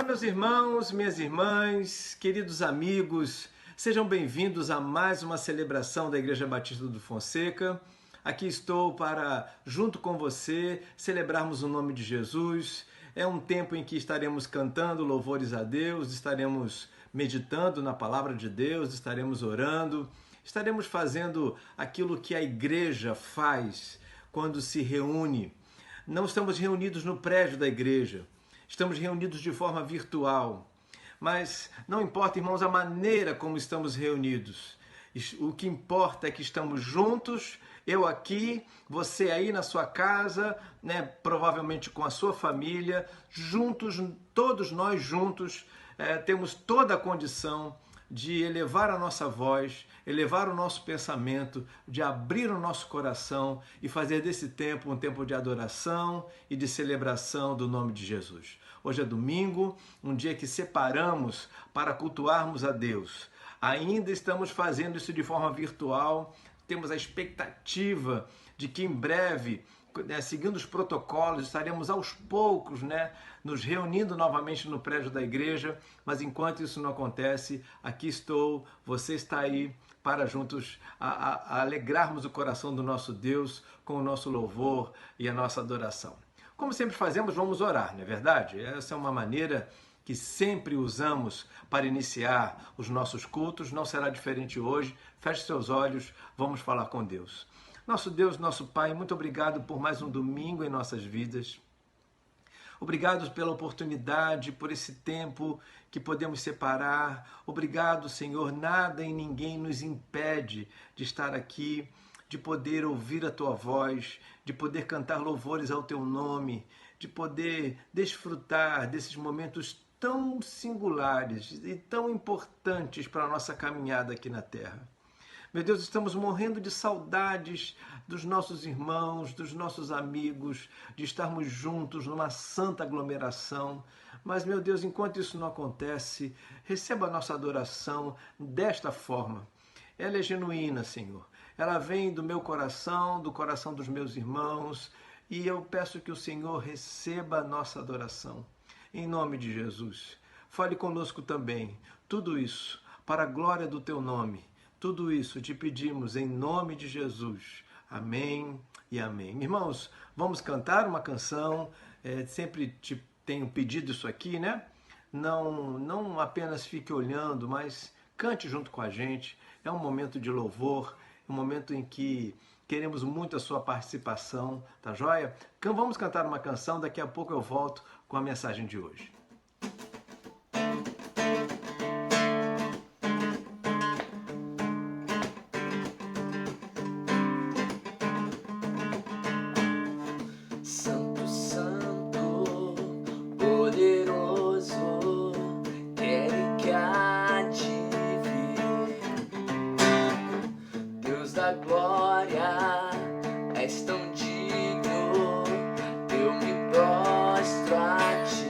meus irmãos, minhas irmãs, queridos amigos, sejam bem-vindos a mais uma celebração da Igreja Batista do Fonseca. Aqui estou para, junto com você, celebrarmos o nome de Jesus. É um tempo em que estaremos cantando louvores a Deus, estaremos meditando na palavra de Deus, estaremos orando, estaremos fazendo aquilo que a igreja faz quando se reúne. Não estamos reunidos no prédio da igreja. Estamos reunidos de forma virtual, mas não importa, irmãos, a maneira como estamos reunidos. O que importa é que estamos juntos, eu aqui, você aí na sua casa, né, provavelmente com a sua família, juntos, todos nós juntos, temos toda a condição de elevar a nossa voz, elevar o nosso pensamento, de abrir o nosso coração e fazer desse tempo um tempo de adoração e de celebração do nome de Jesus. Hoje é domingo, um dia que separamos para cultuarmos a Deus. Ainda estamos fazendo isso de forma virtual, temos a expectativa de que em breve, seguindo os protocolos, estaremos aos poucos, nos reunindo novamente no prédio da igreja, mas enquanto isso não acontece, aqui estou, você está aí, para juntos a alegrarmos o coração do nosso Deus com o nosso louvor e a nossa adoração. Como sempre fazemos, vamos orar, não é verdade? Essa é uma maneira que sempre usamos para iniciar os nossos cultos, não será diferente hoje. Feche seus olhos, vamos falar com Deus. Nosso Deus, nosso Pai, muito obrigado por mais um domingo em nossas vidas. Obrigado pela oportunidade, por esse tempo que podemos separar. Obrigado, Senhor, nada e ninguém nos impede de estar aqui, de poder ouvir a Tua voz, de poder cantar louvores ao Teu nome, de poder desfrutar desses momentos tão singulares e tão importantes para a nossa caminhada aqui na Terra. Meu Deus, estamos morrendo de saudades dos nossos irmãos, dos nossos amigos, de estarmos juntos numa santa aglomeração. Mas, meu Deus, enquanto isso não acontece, receba a nossa adoração desta forma. Ela é genuína, Senhor. Ela vem do meu coração, do coração dos meus irmãos, e eu peço que o Senhor receba a nossa adoração. Em nome de Jesus. Fale conosco também. Tudo isso para a glória do Teu nome. Tudo isso te pedimos em nome de Jesus. Amém e amém. Irmãos, vamos cantar uma canção. Sempre te tenho pedido isso aqui, né? Não apenas fique olhando, mas cante junto com a gente. É um momento de louvor, um momento em que queremos muito a sua participação, tá joia? Então vamos cantar uma canção, daqui a pouco eu volto com a mensagem de hoje. Santo, Santo, poderoso, Ele que há de vir. Deus da glória, és tão digno, eu me prostro a ti.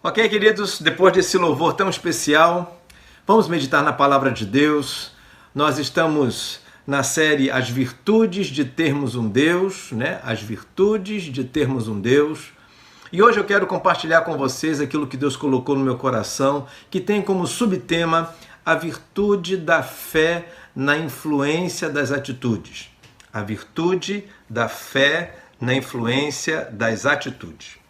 Ok, queridos, depois desse louvor tão especial, vamos meditar na palavra de Deus. Nós estamos na série As Virtudes de Termos um Deus, né? As Virtudes de Termos um Deus. E hoje eu quero compartilhar com vocês aquilo que Deus colocou no meu coração, que tem como subtema a virtude da fé na influência das atitudes. A virtude da fé na influência das atitudes.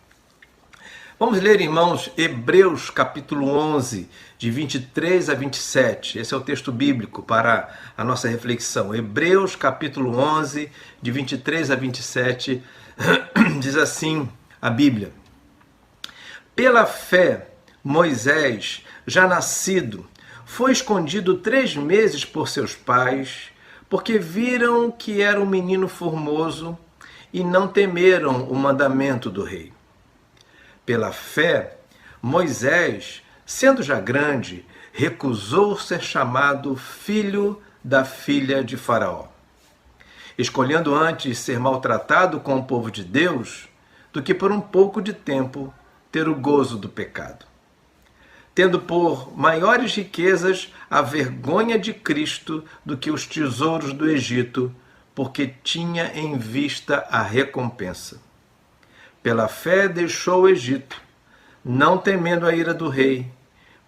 Vamos ler, irmãos, Hebreus capítulo 11, de 23 a 27. Esse é o texto bíblico para a nossa reflexão. Hebreus capítulo 11, de 23 a 27, diz assim a Bíblia. Pela fé, Moisés, já nascido, foi escondido 3 meses por seus pais, porque viram que era um menino formoso e não temeram o mandamento do rei. Pela fé, Moisés, sendo já grande, recusou ser chamado filho da filha de Faraó, escolhendo antes ser maltratado com o povo de Deus do que por um pouco de tempo ter o gozo do pecado. Tendo por maiores riquezas a vergonha de Cristo do que os tesouros do Egito, porque tinha em vista a recompensa. Pela fé deixou o Egito, não temendo a ira do rei,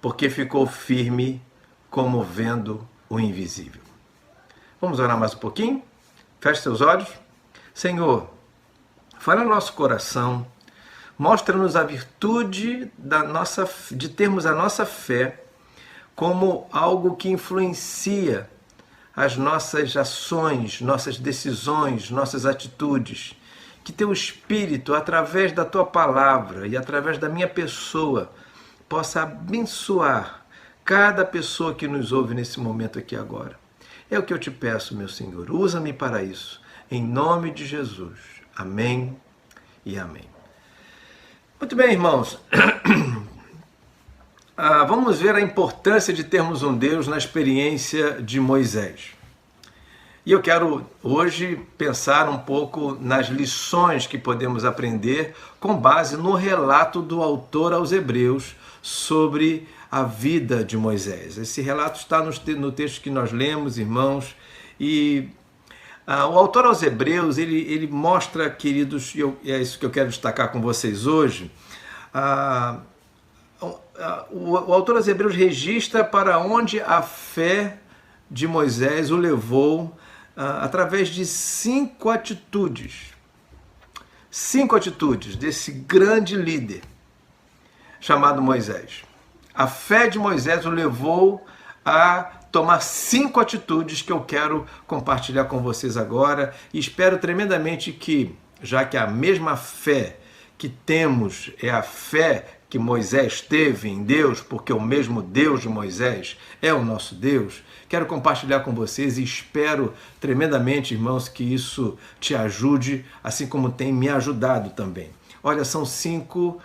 porque ficou firme como vendo o invisível. Vamos orar mais um pouquinho? Feche seus olhos. Senhor, fala no nosso coração, mostra-nos a virtude de termos a nossa fé como algo que influencia as nossas ações, nossas decisões, nossas atitudes. Que teu Espírito, através da tua palavra e através da minha pessoa, possa abençoar cada pessoa que nos ouve nesse momento aqui agora. É o que eu te peço, meu Senhor. Usa-me para isso. Em nome de Jesus. Amém e amém. Muito bem, irmãos. Vamos ver a importância de termos um Deus na experiência de Moisés. E eu quero hoje pensar um pouco nas lições que podemos aprender com base no relato do autor aos Hebreus sobre a vida de Moisés. Esse relato está no texto que nós lemos, irmãos, e o autor aos Hebreus, ele mostra, queridos, e é isso que eu quero destacar com vocês hoje, o autor aos Hebreus registra para onde a fé de Moisés o levou através de 5 atitudes. 5 atitudes desse grande líder chamado Moisés. A fé de Moisés o levou a tomar 5 atitudes que eu quero compartilhar com vocês agora e espero tremendamente que, já que a mesma fé que temos é a fé que Moisés teve em Deus, porque o mesmo Deus de Moisés é o nosso Deus, quero compartilhar com vocês e espero tremendamente, irmãos, que isso te ajude, assim como tem me ajudado também. Olha, são 5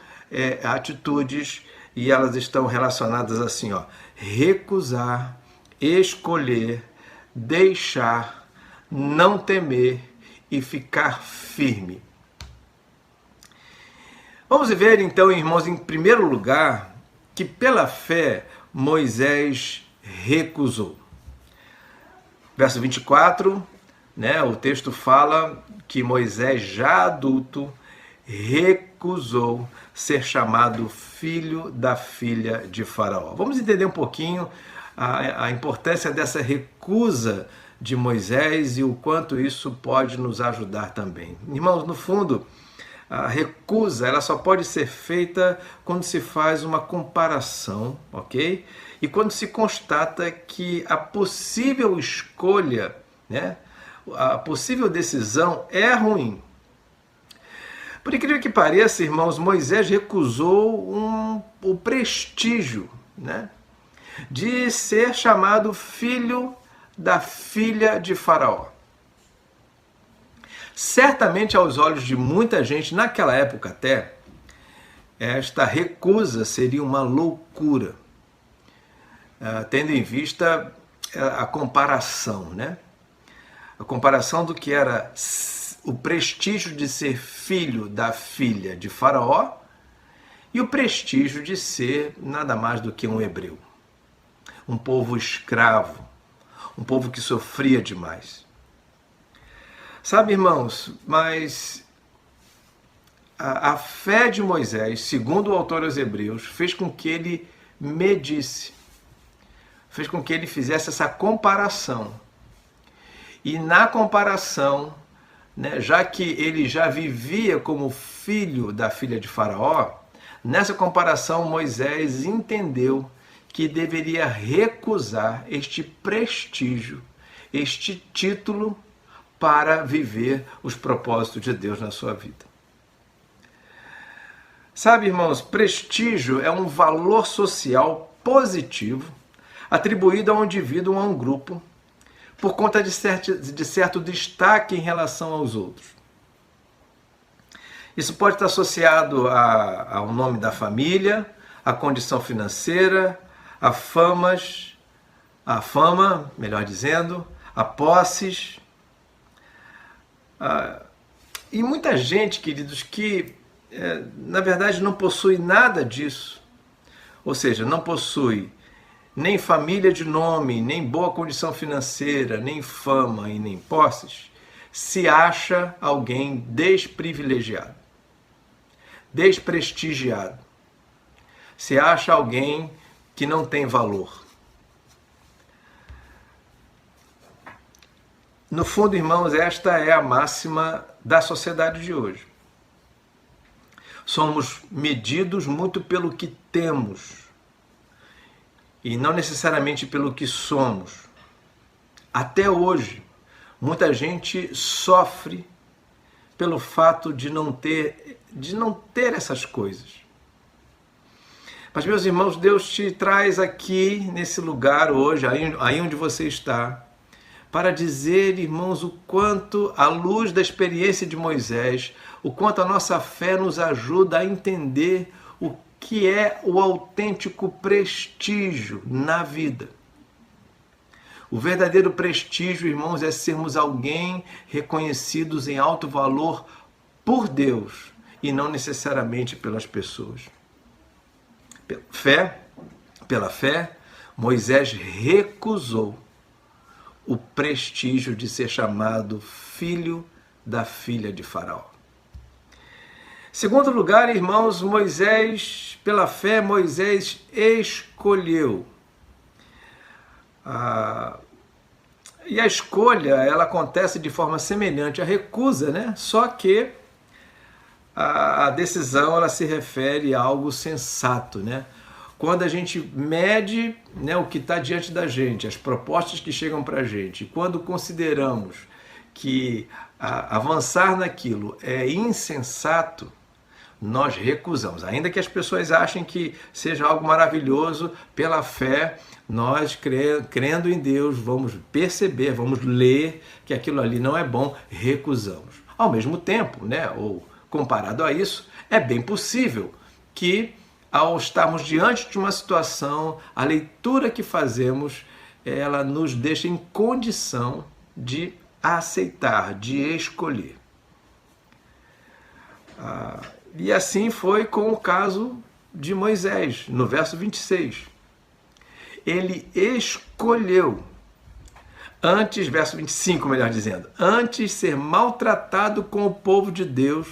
atitudes e elas estão relacionadas assim, ó: recusar, escolher, deixar, não temer e ficar firme. Vamos ver então, irmãos, em primeiro lugar, que pela fé Moisés recusou. Verso 24, né, o texto fala que Moisés, já adulto, recusou ser chamado filho da filha de Faraó. Vamos entender um pouquinho a importância dessa recusa de Moisés e o quanto isso pode nos ajudar também. Irmãos, no fundo, a recusa ela só pode ser feita quando se faz uma comparação, ok? E quando se constata que a possível escolha, né, a possível decisão é ruim. Por incrível que pareça, irmãos, Moisés recusou o prestígio, né, de ser chamado filho da filha de Faraó. Certamente, aos olhos de muita gente, naquela época até, esta recusa seria uma loucura, tendo em vista a comparação, né? A comparação do que era o prestígio de ser filho da filha de Faraó e o prestígio de ser nada mais do que um hebreu, um povo escravo, um povo que sofria demais. Sabe, irmãos, mas a fé de Moisés, segundo o autor aos Hebreus, fez com que ele medisse, fez com que ele fizesse essa comparação. E na comparação, né, já que ele já vivia como filho da filha de Faraó, nessa comparação Moisés entendeu que deveria recusar este prestígio, este título para viver os propósitos de Deus na sua vida. Sabe, irmãos, prestígio é um valor social positivo atribuído a um indivíduo ou a um grupo por conta de certo destaque em relação aos outros. Isso pode estar associado ao nome da família, à condição financeira, a fama, melhor dizendo, a posses. E muita gente, queridos, que na verdade não possui nada disso, ou seja, não possui nem família de nome, nem boa condição financeira, nem fama e nem posses, se acha alguém desprivilegiado, desprestigiado, se acha alguém que não tem valor. No fundo, irmãos, esta é a máxima da sociedade de hoje. Somos medidos muito pelo que temos e não necessariamente pelo que somos. Até hoje, muita gente sofre pelo fato de não ter essas coisas. Mas, meus irmãos, Deus te traz aqui nesse lugar hoje, aí onde você está, para dizer, irmãos, o quanto, à luz da experiência de Moisés, o quanto a nossa fé nos ajuda a entender o que é o autêntico prestígio na vida. O verdadeiro prestígio, irmãos, é sermos alguém reconhecidos em alto valor por Deus e não necessariamente pelas pessoas. Pela fé, Moisés recusou o prestígio de ser chamado filho da filha de Faraó. Segundo lugar, irmãos, pela fé, Moisés escolheu. E a escolha, ela acontece de forma semelhante à recusa, né? Só que a decisão, ela se refere a algo sensato, né? Quando a gente mede, né, o que está diante da gente, as propostas que chegam para a gente, quando consideramos que avançar naquilo é insensato, nós recusamos. Ainda que as pessoas achem que seja algo maravilhoso, pela fé, nós crendo em Deus, vamos perceber, vamos ler que aquilo ali não é bom, recusamos. Ao mesmo tempo, né, ou comparado a isso, é bem possível que, ao estarmos diante de uma situação, a leitura que fazemos, ela nos deixa em condição de aceitar, de escolher. E assim foi com o caso de Moisés, no verso 26. Ele escolheu, verso 25, melhor dizendo, antes ser maltratado com o povo de Deus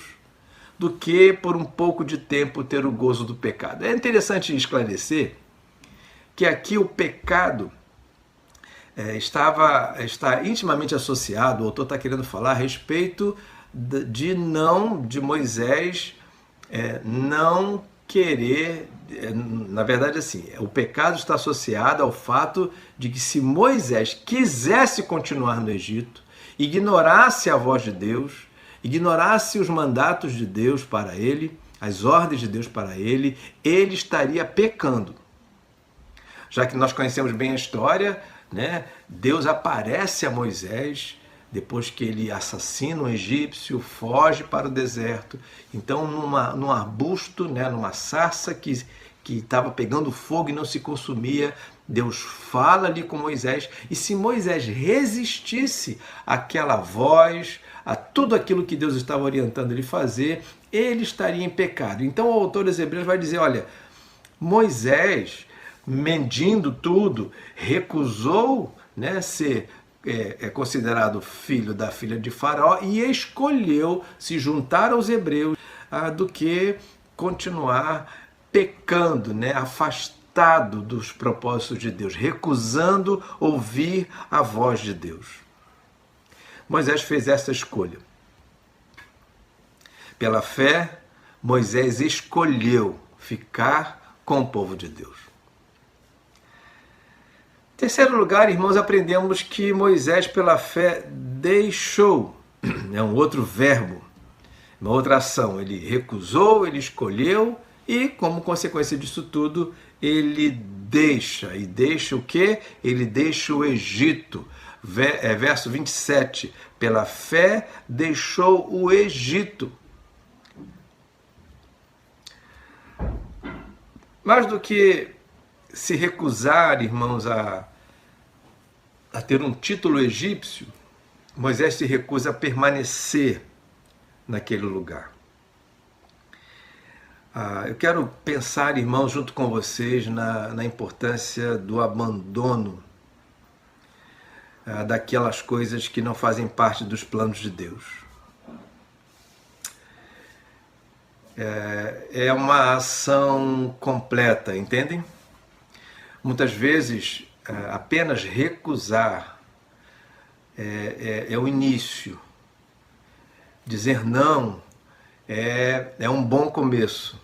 do que por um pouco de tempo ter o gozo do pecado. É interessante esclarecer que aqui o pecado está intimamente associado, o autor está querendo falar a respeito de Moisés não querer, na verdade assim, o pecado está associado ao fato de que se Moisés quisesse continuar no Egito, ignorasse a voz de Deus, ignorasse os mandatos de Deus para ele, as ordens de Deus para ele estaria pecando. Já que nós conhecemos bem a história, né, Deus aparece a Moisés depois que ele assassina um egípcio, foge para o deserto. Então, num arbusto, né, numa sarça que estava pegando fogo e não se consumia, Deus fala ali com Moisés. E se Moisés resistisse àquela voz, a tudo aquilo que Deus estava orientando ele fazer, ele estaria em pecado. Então o autor dos Hebreus vai dizer, olha, Moisés, medindo tudo, recusou, né, ser considerado filho da filha de Faraó e escolheu se juntar aos hebreus do que continuar pecando, né, afastado dos propósitos de Deus, recusando ouvir a voz de Deus. Moisés fez essa escolha. Pela fé, Moisés escolheu ficar com o povo de Deus. Em terceiro lugar, irmãos, aprendemos que Moisés, pela fé, deixou. É um outro verbo, uma outra ação. Ele recusou, ele escolheu e, como consequência disso tudo, ele deixa. E deixa o quê? Ele deixa o Egito. Verso 27. Pela fé, deixou o Egito. Mais do que se recusar, irmãos, a ter um título egípcio, Moisés se recusa a permanecer naquele lugar. Eu quero pensar, irmãos, junto com vocês na importância do abandono daquelas coisas que não fazem parte dos planos de Deus. É uma ação completa, entendem? Muitas vezes, apenas recusar é o início. Dizer não é um bom começo,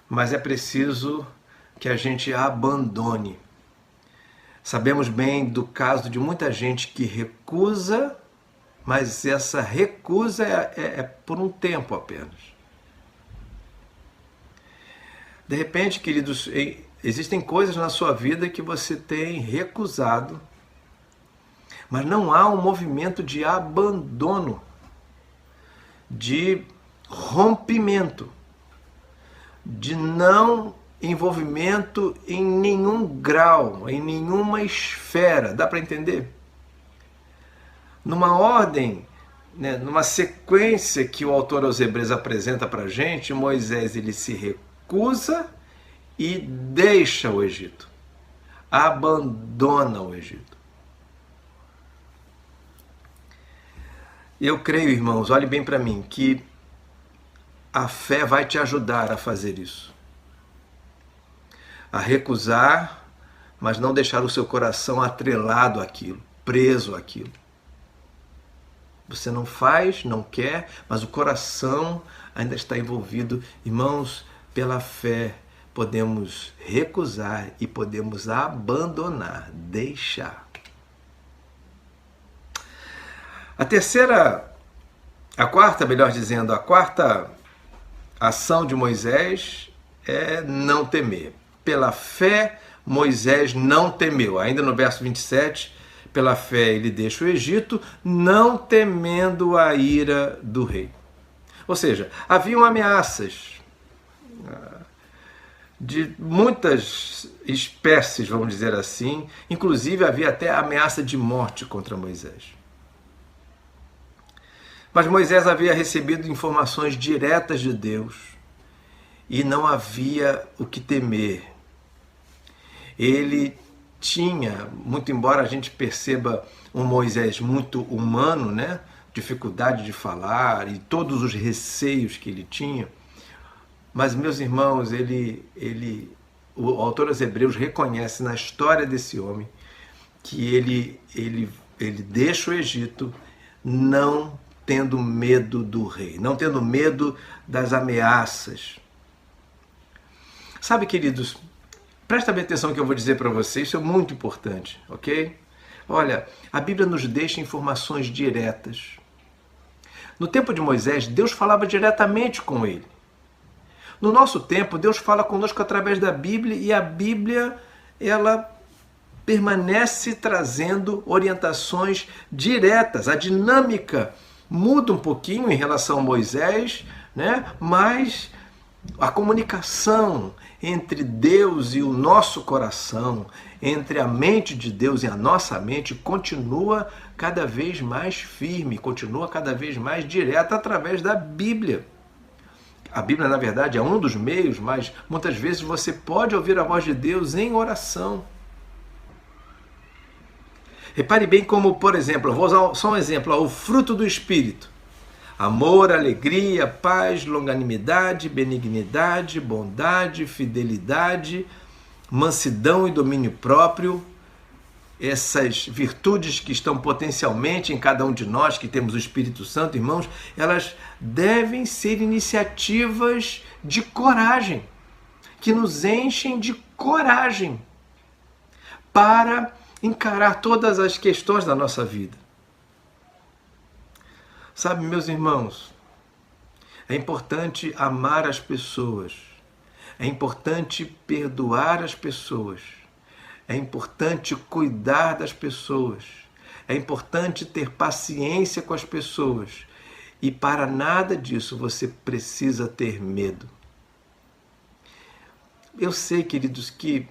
mas é preciso que a gente abandone. Sabemos bem do caso de muita gente que recusa, mas essa recusa é por um tempo apenas. De repente, queridos, existem coisas na sua vida que você tem recusado, mas não há um movimento de abandono, de rompimento, de não envolvimento em nenhum grau, em nenhuma esfera. Dá para entender? Numa ordem, né, numa sequência que o autor aos Hebreus apresenta para a gente, Moisés ele se recusa e deixa o Egito, abandona o Egito. Eu creio, irmãos, olhe bem para mim, que a fé vai te ajudar a fazer isso. A recusar, mas não deixar o seu coração atrelado àquilo, preso àquilo. Você não faz, não quer, mas o coração ainda está envolvido. Irmãos, pela fé podemos recusar e podemos abandonar, deixar. A quarta ação de Moisés é não temer. Pela fé, Moisés não temeu. Ainda no verso 27, pela fé ele deixa o Egito, não temendo a ira do rei. Ou seja, haviam ameaças de muitas espécies, vamos dizer assim. Inclusive havia até ameaça de morte contra Moisés. Mas Moisés havia recebido informações diretas de Deus e não havia o que temer. Ele tinha, muito embora a gente perceba um Moisés muito humano, né? Dificuldade de falar e todos os receios que ele tinha, mas, meus irmãos, o autor aos Hebreus reconhece na história desse homem que ele deixa o Egito não tendo medo do rei, não tendo medo das ameaças. Sabe, queridos, presta bem atenção no que eu vou dizer para vocês, isso é muito importante, ok? Olha, a Bíblia nos deixa informações diretas. No tempo de Moisés, Deus falava diretamente com ele. No nosso tempo, Deus fala conosco através da Bíblia e a Bíblia, ela permanece trazendo orientações diretas. A dinâmica muda um pouquinho em relação a Moisés, né? Mas A comunicação entre Deus e o nosso coração, entre a mente de Deus e a nossa mente, continua cada vez mais firme, continua cada vez mais direta através da Bíblia. A Bíblia, na verdade, é um dos meios, mas muitas vezes você pode ouvir a voz de Deus em oração. Repare bem como, por exemplo, eu vou usar só um exemplo, o fruto do Espírito. Amor, alegria, paz, longanimidade, benignidade, bondade, fidelidade, mansidão e domínio próprio. Essas virtudes que estão potencialmente em cada um de nós, que temos o Espírito Santo, irmãos, elas devem ser iniciativas de coragem, que nos enchem de coragem para encarar todas as questões da nossa vida. Sabe, meus irmãos, é importante amar as pessoas, é importante perdoar as pessoas, é importante cuidar das pessoas, é importante ter paciência com as pessoas, e para nada disso você precisa ter medo. Eu sei, queridos, que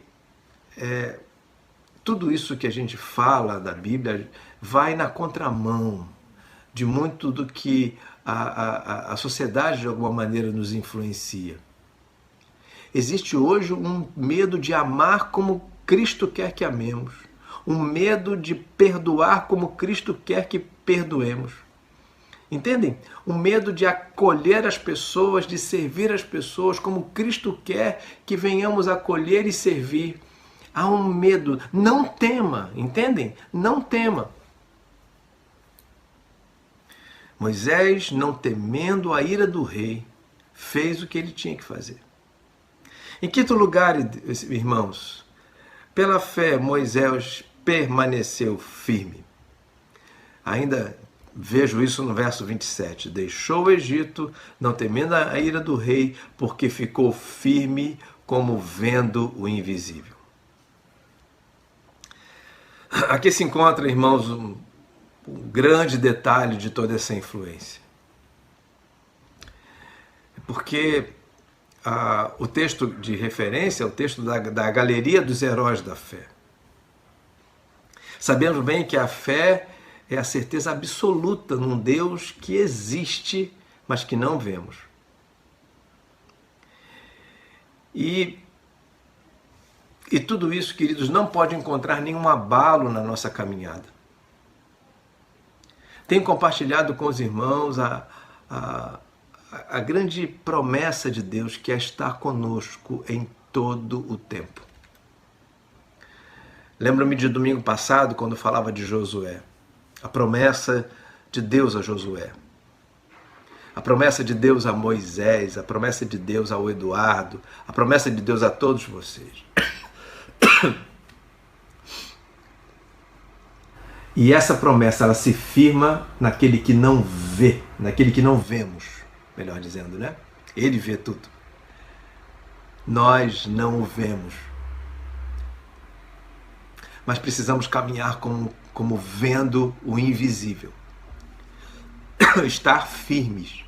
tudo isso que a gente fala da Bíblia vai na contramão de muito do que a sociedade de alguma maneira nos influencia. Existe hoje um medo de amar como Cristo quer que amemos, um medo de perdoar como Cristo quer que perdoemos. Entendem? Um medo de acolher as pessoas, de servir as pessoas como Cristo quer que venhamos acolher e servir. Há um medo. Não tema, entendem? Não tema. Moisés, não temendo a ira do rei, fez o que ele tinha que fazer. Em quinto lugar, irmãos, pela fé, Moisés permaneceu firme. Ainda vejo isso no verso 27. Deixou o Egito, não temendo a ira do rei, porque ficou firme como vendo o invisível. Aqui se encontra, irmãos, um grande detalhe de toda essa influência. Porque o texto de referência é o texto da galeria dos heróis da fé. Sabemos bem que a fé é a certeza absoluta num Deus que existe, mas que não vemos. E tudo isso, queridos, não pode encontrar nenhum abalo na nossa caminhada. Tenho compartilhado com os irmãos a grande promessa de Deus, que é estar conosco em todo o tempo. Lembro-me de domingo passado, quando falava de Josué. A promessa de Deus a Josué. A promessa de Deus a Moisés, a promessa de Deus ao Eduardo, a promessa de Deus a todos vocês. E essa promessa, ela se firma naquele que não vê, naquele que não vemos, melhor dizendo, né? Ele vê tudo. Nós não o vemos. Mas precisamos caminhar como vendo o invisível. Estar firmes.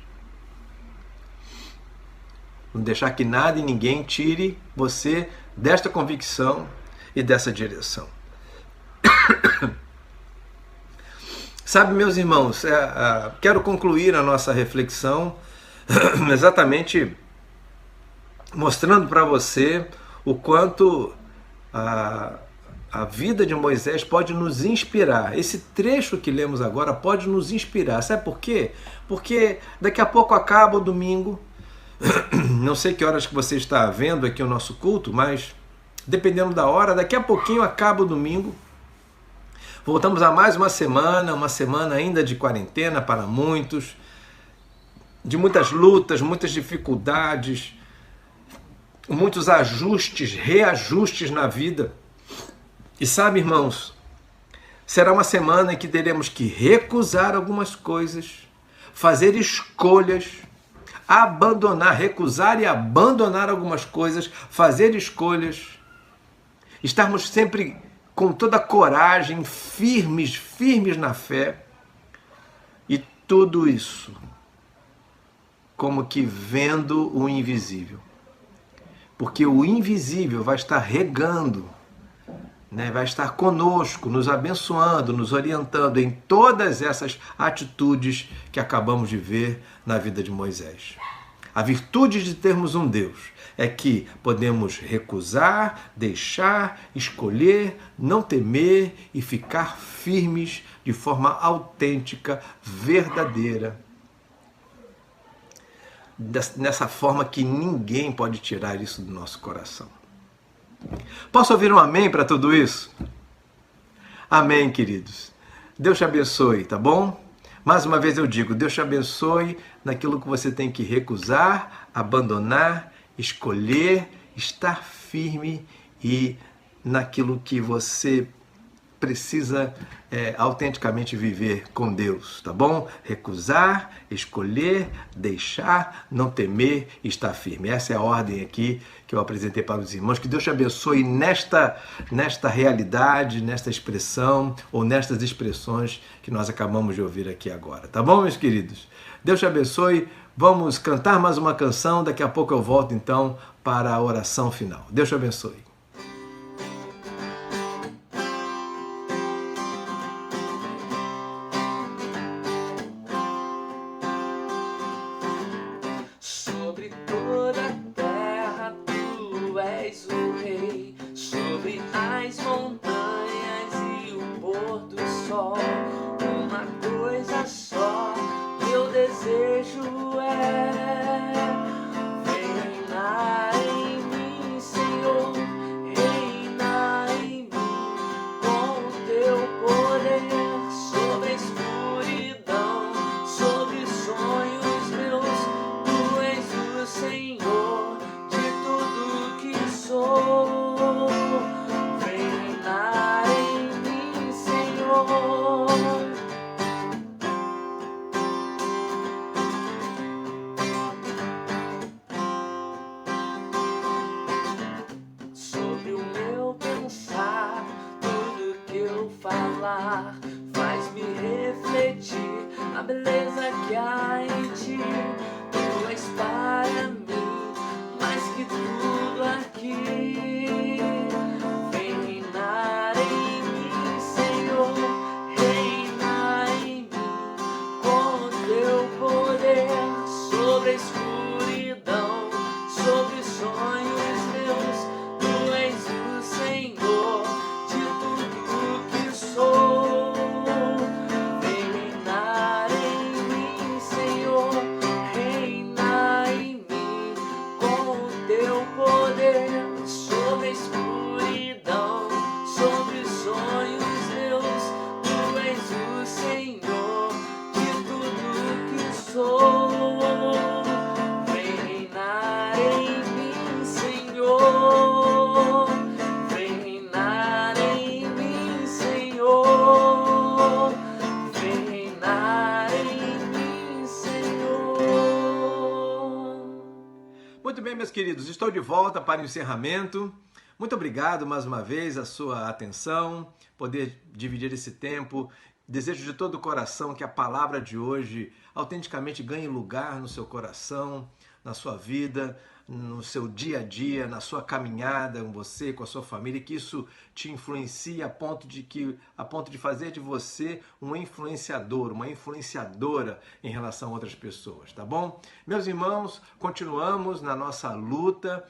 Não deixar que nada e ninguém tire você desta convicção e dessa direção. Sabe, meus irmãos, quero concluir a nossa reflexão exatamente mostrando para você o quanto a vida de Moisés pode nos inspirar. Esse trecho que lemos agora pode nos inspirar. Sabe por quê? Porque daqui a pouco acaba o domingo. Não sei que horas que você está vendo aqui o nosso culto, mas dependendo da hora, daqui a pouquinho acaba o domingo. Voltamos a mais uma semana ainda de quarentena para muitos, de muitas lutas, muitas dificuldades, muitos ajustes, reajustes na vida. E sabe, irmãos, será uma semana em que teremos que recusar algumas coisas, fazer escolhas, abandonar, recusar e abandonar algumas coisas, fazer escolhas, estarmos sempre com toda a coragem, firmes na fé. E tudo isso como que vendo o invisível. Porque o invisível vai estar regando, né? Vai estar conosco, nos abençoando, nos orientando em todas essas atitudes que acabamos de ver na vida de Moisés. A virtude de termos um Deus é que podemos recusar, deixar, escolher, não temer e ficar firmes de forma autêntica, verdadeira. Nessa forma que ninguém pode tirar isso do nosso coração. Posso ouvir um amém para tudo isso? Amém, queridos. Deus te abençoe, tá bom? Mais uma vez eu digo, Deus te abençoe naquilo que você tem que recusar, abandonar, escolher, estar firme e naquilo que você precisa autenticamente viver com Deus, tá bom? Recusar, escolher, deixar, não temer e estar firme. Essa é a ordem aqui que eu apresentei para os irmãos. Que Deus te abençoe nesta realidade, nesta expressão ou nestas expressões que nós acabamos de ouvir aqui agora, tá bom, meus queridos? Deus te abençoe. Vamos cantar mais uma canção. Daqui a pouco eu volto então para a oração final. Deus te abençoe. Faz-me refletir a beleza que há em ti. Tu és para mim mais que tudo aqui. Vem reinar em mim, Senhor, reina em mim com o teu poder sobre a escuridão, sobre os sonhos meus. Tu és o Senhor de tudo que sou. Vem reinar em mim, Senhor, reina em mim com o teu poder sobre a escuridão, sobre os sonhos meus. Tu és o Senhor de tudo que sou. Vem reinar em mim, Senhor. Vem reinar em mim, Senhor. Vem reinar em mim, Senhor. Muito bem, meus queridos, estou de volta para o encerramento. Muito obrigado mais uma vez a sua atenção, poder dividir esse tempo. Desejo de todo o coração que a palavra de hoje autenticamente ganhe lugar no seu coração, na sua vida, no seu dia a dia, na sua caminhada com você, com a sua família, e que isso te influencie a ponto de fazer de você um influenciador, uma influenciadora em relação a outras pessoas, tá bom? Meus irmãos, continuamos na nossa luta,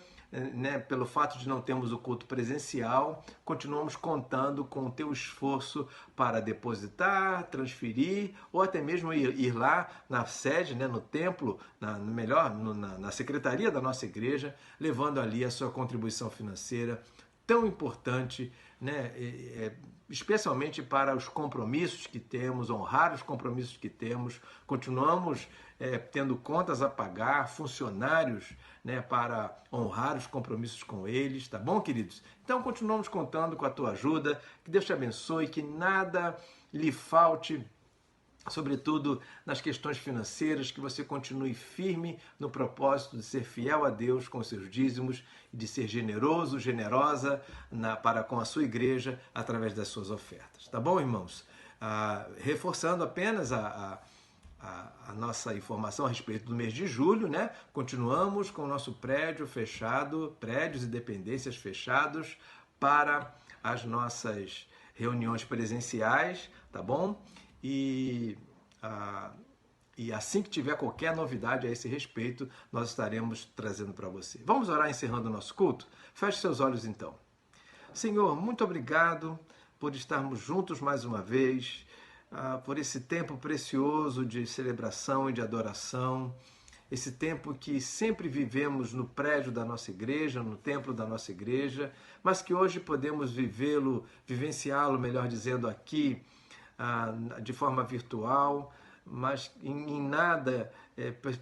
né, pelo fato de não termos o culto presencial, continuamos contando com o teu esforço para depositar, transferir ou até mesmo ir lá na sede, né, no templo, na secretaria da nossa igreja, levando ali a sua contribuição financeira tão importante, né, especialmente para os compromissos que temos, honrar os compromissos que temos. Continuamos tendo contas a pagar, funcionários, né, para honrar os compromissos com eles, tá bom, queridos? Então continuamos contando com a tua ajuda, que Deus te abençoe, que nada lhe falte, sobretudo nas questões financeiras, que você continue firme no propósito de ser fiel a Deus com seus dízimos e de ser generoso, generosa para com a sua igreja através das suas ofertas. Tá bom, irmãos? Reforçando apenas a nossa informação a respeito do mês de julho, né? Continuamos com o nosso prédio fechado, prédios e dependências fechados para as nossas reuniões presenciais, tá bom? E assim que tiver qualquer novidade a esse respeito, nós estaremos trazendo para você. Vamos orar encerrando o nosso culto? Feche seus olhos então. Senhor, muito obrigado por estarmos juntos mais uma vez, por esse tempo precioso de celebração e de adoração, esse tempo que sempre vivemos no prédio da nossa igreja, no templo da nossa igreja, mas que hoje podemos vivenciá-lo, melhor dizendo, aqui de forma virtual, mas em nada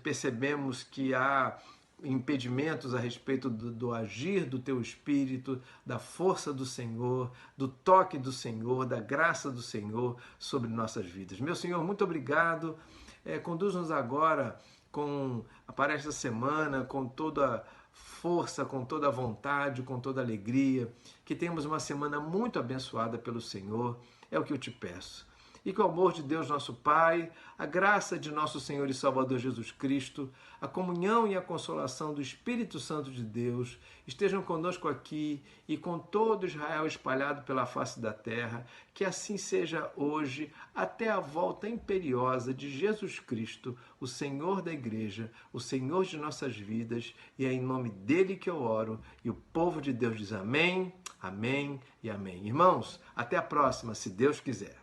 percebemos que há impedimentos a respeito do agir do Teu Espírito, da força do Senhor, do toque do Senhor, da graça do Senhor sobre nossas vidas. Meu Senhor, muito obrigado. Conduz-nos agora para esta semana com toda força, com toda vontade, com toda alegria, que tenhamos uma semana muito abençoada pelo Senhor, é o que eu te peço. E que o amor de Deus nosso Pai, a graça de nosso Senhor e Salvador Jesus Cristo, a comunhão e a consolação do Espírito Santo de Deus estejam conosco aqui e com todo Israel espalhado pela face da terra, que assim seja hoje, até a volta imperiosa de Jesus Cristo, o Senhor da Igreja, o Senhor de nossas vidas, e é em nome dele que eu oro, e o povo de Deus diz amém, amém e amém. Irmãos, até a próxima, se Deus quiser.